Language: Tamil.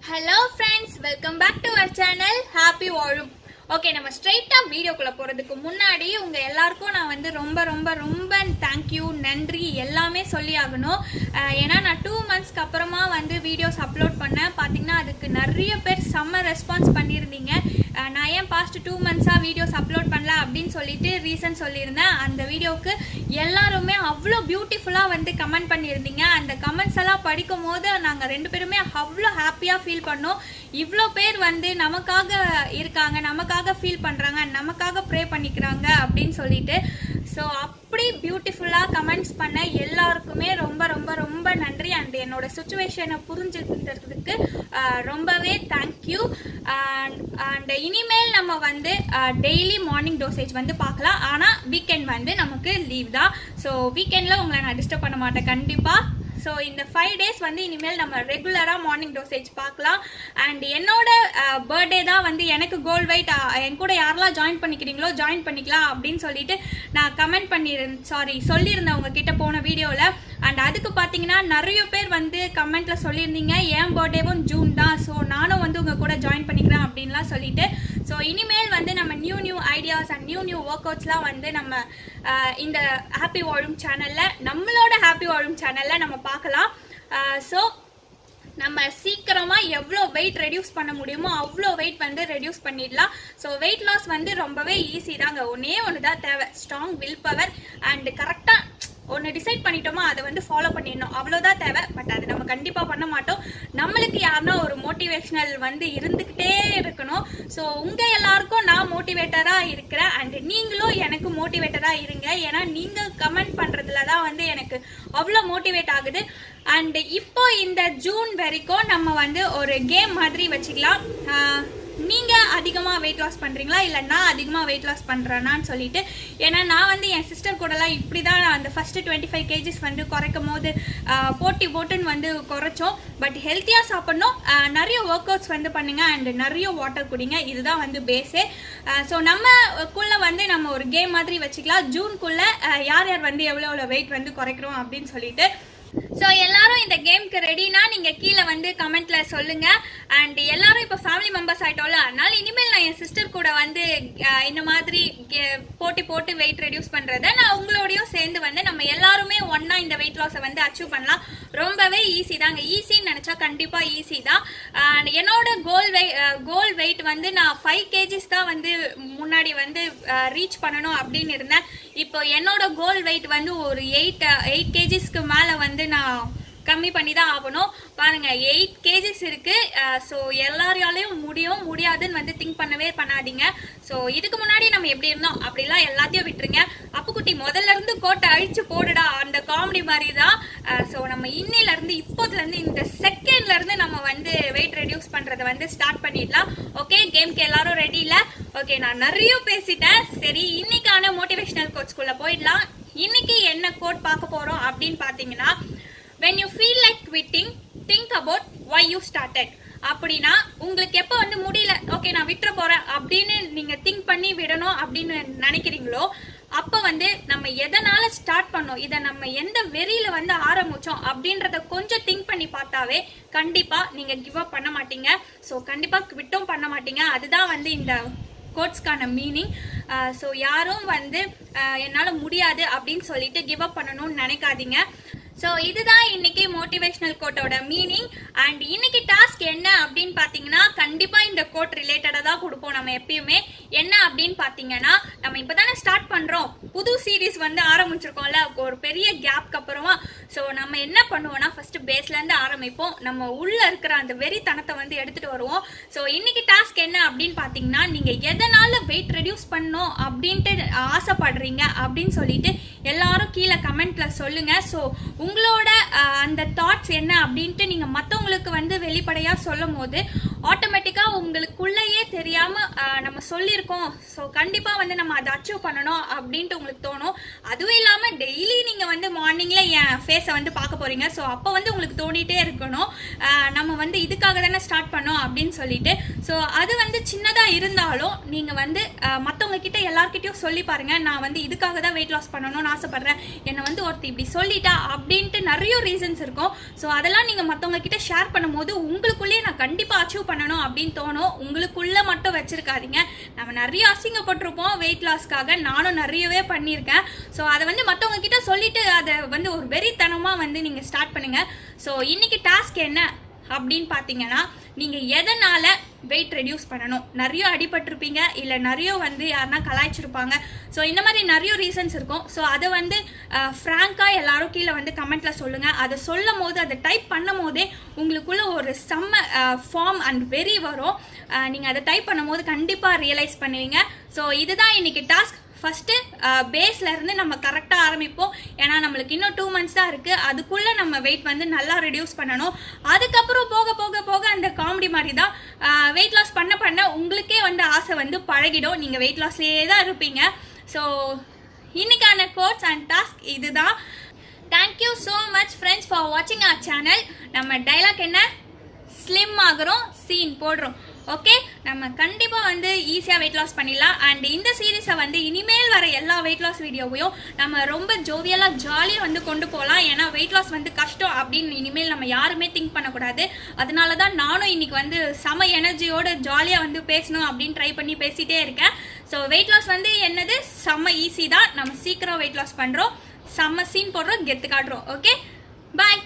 Hello friends, welcome back to our channel Happy Varum. Okay, நம்ம ஸ்ட்ரைட்டா வீடியோக்குள்ள போறதுக்கு முன்னாடி உங்க எல்லாருக்கும் நான் வந்து ரொம்ப ரொம்ப ரொம்ப தேங்க்யூ, நன்றி எல்லாமே சொல்லி ஆகணும். ஏன்னா நான் 2 monthsக்கு அப்புறமா வந்து வீடியோஸ் அப்லோட் பண்ணேன். பார்த்தீங்கன்னா அதுக்கு நிறைய பேர் செம்ம ரெஸ்பான்ஸ் பண்ணியிருந்தீங்க. நான் ஏன் பாஸ்ட் 2 monthsா வீடியோஸ் அப்லோட் பண்ணல அப்படின்னு சொல்லிட்டு ரீசன் சொல்லியிருந்தேன். அந்த வீடியோவுக்கு எல்லாருமே அவ்வளோ பியூட்டிஃபுல்லாக வந்து கமெண்ட் பண்ணியிருந்தீங்க. அந்த கமெண்ட்ஸ் எல்லாம் படிக்கும் போது நாங்கள் 2 பேருமே அவ்வளோ ஹாப்பியாக ஃபீல் பண்ணோம். இவ்வளோ பேர் வந்து நமக்காக இருக்காங்க, நமக்காக ஃபீல் பண்ணுறாங்க, நமக்காக ப்ரே பண்ணிக்கிறாங்க அப்படின்னு சொல்லிட்டு. ஸோ அப்படி பியூட்டிஃபுல்லாக கமெண்ட்ஸ் பண்ண எல்லாருக்குமே ரொம்ப ரொம்ப ரொம்ப நன்றி. அண்ட் என்னோட சுச்சுவேஷனை புரிஞ்சுக்கிறதுக்கு ரொம்பவே தேங்க்யூ. அண்ட் இனிமேல் நம்ம வந்து டெய்லி மார்னிங் டோசேஜ் வந்து பார்க்கலாம். ஆனால் வீக்கெண்ட் வந்து நமக்கு லீவ் தான். ஸோ வீக்கெண்டில் உங்களை நான் டிஸ்டர்ப் பண்ண மாட்டேன் கண்டிப்பாக. ஸோ இந்த 5 days வந்து இனிமேல் நம்ம ரெகுலராக மார்னிங் டோசேஜ் பார்க்கலாம். அண்ட் என்னோட பர்த்டே தான் வந்து எனக்கு கோல் வெயிட் என் கூட யாரெல்லாம் ஜாயின் பண்ணிக்கிறீங்களோ ஜாயின் பண்ணிக்கலாம் அப்படின்னு சொல்லிட்டு நான் சொல்லியிருந்தேன் உங்ககிட்ட போன வீடியோவில். அண்ட் அதுக்கு பார்த்தீங்கன்னா நிறைய பேர் வந்து கமெண்ட்டில் சொல்லியிருந்தீங்க என் பர்த்டேவும் ஜூன் தான், ஸோ நானும் வந்து உங்கள் கூட ஜாயின் பண்ணிக்கிறேன் அப்படின்லாம் சொல்லிட்டு. ஸோ இனிமேல் வந்து நம்ம new ideas and new work அவுட்ஸ்லாம் வந்து நம்ம இந்த ஹாப்பி வாழும் சேனலில், நம்மளோட ஹாப்பி வாழும் சேனலில் நம்ம பார்க்கலாம். ஸோ நம்ம சீக்கிரமாக எவ்வளோ வெயிட் ரெடியூஸ் பண்ண முடியுமோ அவ்வளோ வெயிட் வந்து ரெடியூஸ் பண்ணிடலாம். ஸோ வெயிட் லாஸ் வந்து ரொம்பவே ஈஸி தாங்க. ஒன்று தான் தேவை, ஸ்ட்ராங் வில் பவர் அண்ட் கரெக்டாக ஒன்று டிசைட் பண்ணிட்டோமா அதை வந்து ஃபாலோ பண்ணிடணும், அவ்வளோதான் தேவை. பட் அது நம்ம கண்டிப்பாக பண்ண மாட்டோம். நம்மளுக்கு யாருன்னா ஒரு மோட்டிவேஷனல் வந்து இருந்துக்கிட்டே இருக்கணும். ஸோ உங்கள் எல்லாருக்கும் நான் மோட்டிவேட்டராக இருக்கிறேன். அண்ட் நீங்களும் எனக்கு மோட்டிவேட்டராக இருங்க. ஏன்னா நீங்கள் கமெண்ட் பண்ணுறதுல தான் வந்து எனக்கு அவ்வளோ மோட்டிவேட் ஆகுது. அண்ட் இப்போ இந்த ஜூன் வரைக்கும் நம்ம வந்து ஒரு கேம் மாதிரி வச்சுக்கலாம். நீங்கள் அதிகமாக வெயிட் லாஸ் பண்ணுறீங்களா இல்லை நான் அதிகமாக வெயிட் லாஸ் பண்ணுறேன்னான்னு சொல்லிட்டு. ஏன்னா நான் வந்து என் சிஸ்டர் கூடலாம் இப்படி தான் அந்த ஃபஸ்ட்டு 25 kgs வந்து குறைக்கும் போது போட்டுன்னு வந்து குறைச்சோம். பட் ஹெல்த்தியாக சாப்பிட்ணும், நிறைய ஒர்க் அவுட்ஸ் வந்து பண்ணுங்கள் அண்ட் நிறைய வாட்டர் குடிங்க, இதுதான் வந்து பேஸே. ஸோ நம்மக்குள்ளே வந்து நம்ம ஒரு கேம் மாதிரி வச்சுக்கலாம். ஜூனுக்குள்ளே யார் யார் வந்து எவ்வளோ வெயிட் வந்து குறைக்கிறோம் அப்படின்னு சொல்லிட்டு. ஸோ எல்லாரும் இந்த கேம்க்கு ரெடினா நீங்கள் கீழே வந்து கமெண்ட்ல சொல்லுங்க. அண்ட் எல்லாரும் இப்போ ஃபேமிலி மெம்பர்ஸ் ஆகிட்டோம்ல, அதனால இனிமேல் நான் என் சிஸ்டர் கூட வந்து இந்த மாதிரி போட்டு வெயிட் ரெடியூஸ் பண்ணுறத நான் உங்களோடையும் சேர்ந்து வந்து நம்ம எல்லாருமே ஒன்னா இந்த வெயிட் லாஸை வந்து அச்சீவ் பண்ணலாம். ரொம்பவே ஈஸி தாங்க. ஈஸின்னு நினச்சா கண்டிப்பாக ஈஸி தான். என்னோட கோல் வெயிட் வந்து நான் 5 kgs தான் வந்து முன்னாடி வந்து ரீச் பண்ணணும் அப்படின்னு இருந்தேன். இப்போ என்னோட கோல் வெயிட் வந்து ஒரு 8 kgsக்கு மேலே வந்து நான் கம்மி பண்ணி தான் ஆகணும். பாருங்க 8 kgs இருக்கு. ஸோ எல்லாரையாலையும் முடியாதுன்னு வந்து திங்க் பண்ணவே பண்ணாதீங்க. ஸோ இதுக்கு முன்னாடி நம்ம எப்படி இருந்தோம் அப்படிலாம் எல்லாத்தையும் விட்டுருங்க. அப்புக்குட்டி முதல்ல இருந்து கோட்டை அழிச்சு போடுடா அந்த காமெடி மாதிரி தான். ஸோ நம்ம இப்போதுலேருந்து இந்த செகண்ட்ல இருந்து நம்ம வந்து வெயிட் ரெடியூஸ் பண்றதை வந்து ஸ்டார்ட் பண்ணிடலாம். ஓகே, கேம்க்கு எல்லாரும் ரெடி இல்ல? ஓகே, நான் நிறைய பேசிட்டேன். சரி, இன்னைக்கான மோட்டிவேஷனல் கோட்ஸ்குள்ள போயிடலாம். இன்னைக்கு என்ன கோட் பார்க்க போறோம் அப்படின்னு பாத்தீங்கன்னா, when you feel like quitting, think about why you started. அப்படின்னா உங்களுக்கு எப்போ வந்து முடியல, ஓகே நான் விட்டுற போறேன் அப்படின்னு நீங்க திங்க் பண்ணி விடணும் அப்படின்னு நினைக்கிறீங்களோ அப்ப வந்து நம்ம எதனால ஸ்டார்ட் பண்ணோம், இதை நம்ம எந்த வெறியில வந்து ஆரம்பிச்சோம் அப்படின்றத கொஞ்சம் திங்க் பண்ணி பார்த்தாவே கண்டிப்பா நீங்க கிவ் அப் பண்ண மாட்டீங்க. ஸோ கண்டிப்பா விட்டும் பண்ண மாட்டீங்க. அதுதான் வந்து இந்த கோட்ஸ்க்கான மீனிங். ஸோ யாரும் வந்து என்னால் முடியாது அப்படின்னு சொல்லிட்டு கிவ் அப் பண்ணணும்னு நினைக்காதீங்க. ஸோ இதுதான் இன்னைக்கு மோட்டிவேஷனல் கோட்டோட மீனிங். அண்ட் இன்னைக்கு டாஸ்க் என்ன அப்படின்னு பார்த்தீங்கன்னா, கண்டிப்பாக இந்த கோட் ரிலேட்டடாக தான் கொடுப்போம் நம்ம எப்பயுமே. என்ன அப்படின்னு பார்த்தீங்கன்னா, நம்ம இப்போ தானே ஸ்டார்ட் பண்ணுறோம், புது சீரீஸ் வந்து ஆரம்பிச்சிருக்கோம்ல ஒரு பெரிய கேப்க்கு அப்புறமா. ஸோ நம்ம என்ன பண்ணுவோம்னா, ஃபர்ஸ்ட் பேஸ்லேருந்து ஆரம்பிப்போம். நம்ம உள்ள இருக்கிற அந்த வெறித்தனத்தை வந்து எடுத்துட்டு வருவோம். ஸோ இன்னைக்கு டாஸ்க் என்ன அப்படின்னு பார்த்தீங்கன்னா, நீங்கள் எதனால வெயிட் ரெடியூஸ் பண்ணணும் அப்படின்ட்டு ஆசைப்படுறீங்க அப்படின்னு சொல்லிட்டு எல்லாரும் கீழே கமெண்ட்ல சொல்லுங்க. ஸோ உங்களோட அந்த தாட்ஸ் என்ன அப்படின்ட்டு நீங்க மற்றவங்களுக்கு வந்து வெளிப்படையா சொல்லும் போது ஆட்டோமேட்டிக்கா உங்களுக்குள்ளேயே தெரியாம நம்ம சொல்லியிருக்கோம், ஸோ கண்டிப்பா வந்து நம்ம அதை அச்சீவ் பண்ணணும் அப்படின்ட்டு உங்களுக்கு தோணும். அதுவும் இல்லாம டெய்லி நீங்க வந்து மார்னிங்ல என் ஃபேஸ் ஃபேஸை வந்து பார்க்க போறீங்க. ஸோ அப்போ வந்து உங்களுக்கு தோண்டிட்டே இருக்கணும், நம்ம வந்து இதுக்காக தானே ஸ்டார்ட் பண்ணோம் அப்படின்னு சொல்லிட்டு. ஸோ அது வந்து சின்னதாக இருந்தாலும் நீங்கள் வந்து மற்றவங்க கிட்ட எல்லார்கிட்டையும் சொல்லி பாருங்க, நான் வந்து இதுக்காக தான் வெயிட் லாஸ் பண்ணணும்னு ஆசைப்படுறேன், என்னை வந்து ஒருத்தர் இப்படி சொல்லிட்டா அப்படின்ட்டு நிறைய ரீசன்ஸ் இருக்கும். ஸோ அதெல்லாம் நீங்கள் மற்றவங்க கிட்ட ஷேர் பண்ணும்போது உங்களுக்குள்ளேயே நான் கண்டிப்பாக அச்சீவ் பண்ணணும் அப்படின்னு தோணும். உங்களுக்குள்ள மட்டும் வச்சிருக்காதீங்க. நம்ம நிறைய அசிங்கப்பட்டிருப்போம் வெயிட் லாஸ்க்காக, நானும் நிறையவே பண்ணியிருக்கேன். ஸோ அதை வந்து மற்றவங்க கிட்ட சொல்லிட்டு அதை வந்து ஒரு வெறித்தனமாக வந்து நீங்கள் ஸ்டார்ட் பண்ணுங்க. ஸோ இன்னைக்கு டாஸ்க் என்ன அப்படின்னு பார்த்தீங்கன்னா, நீங்கள் எதனால வெயிட் ரெடியூஸ் பண்ணணும், நிறைய அடிபட்டிருப்பீங்க, இல்லை நிறைய வந்து யாருன்னா கலாய்ச்சிருப்பாங்க. ஸோ இந்த மாதிரி நிறைய ரீசன்ஸ் இருக்கும். ஸோ அதை வந்து ஃப்ராங்காக எல்லாரும் கீழே வந்து கமெண்ட்ல சொல்லுங்க. அதை சொல்லும் போது, அதை டைப் பண்ணும் போதே உங்களுக்குள்ள ஒரு செம்ம ஃபார்ம் அண்ட் வெரி வரும். நீங்கள் அதை டைப் பண்ணும் போது கண்டிப்பாக ரியலைஸ் பண்ணுவீங்க. ஸோ இதுதான் இன்னைக்கு டாஸ்க். ஃபர்ஸ்ட் பேஸ்ல இருந்து நம்ம கரெக்டா ஆரம்பிப்போம். ஏன்னா நம்மளுக்கு இன்னும் 2 months தான் இருக்கு. அதுக்குள்ள நம்ம வெயிட் வந்து நல்லா ரெடியூஸ் பண்ணணும். அதுக்கப்புறம் போக போக போக அந்த காமெடி மாதிரி தான் வெயிட் லாஸ் பண்ண பண்ண உங்களுக்கே வந்து ஆசை வந்து பழகிடும். நீங்க வெயிட் லாஸ்லயே தான் இருப்பீங்க. ஸோ இன்னைக்கான கோட்ஸ் அண்ட் டாஸ்க் இதுதான். Thank you so much friends for வாட்சிங் அவர் சேனல். நம்ம டைலாக் என்ன, ஸ்லிம் ஆகிறோம், சீன் போடுறோம். ஓகே, நம்ம கண்டிப்பா வந்து ஈஸியா வெயிட் லாஸ் பண்ணிடலாம். அண்ட் இந்த சீரீஸை வந்து இனிமேல் வர எல்லா வெயிட் லாஸ் வீடியோவையும் நம்ம ரொம்ப ஜோவியலா ஜாலியா வந்து கொண்டு போகலாம். ஏன்னா வெயிட் லாஸ் வந்து கஷ்டம் அப்படின்னு இனிமேல் நம்ம யாருமே திங்க் பண்ணக்கூடாது. அதனாலதான் நானும் இன்னைக்கு வந்து செம எனர்ஜியோட ஜாலியா வந்து பேசணும் அப்படின்னு ட்ரை பண்ணி பேசிட்டே இருக்கேன். ஸோ வெயிட் லாஸ் வந்து என்னது, செம்ம ஈஸி தான். நம்ம சீக்கிரம் வெயிட் லாஸ் பண்றோம், செம்ம சீன் போடுறோம், கெத்து காட்டுறோம். ஓகே, பாய்.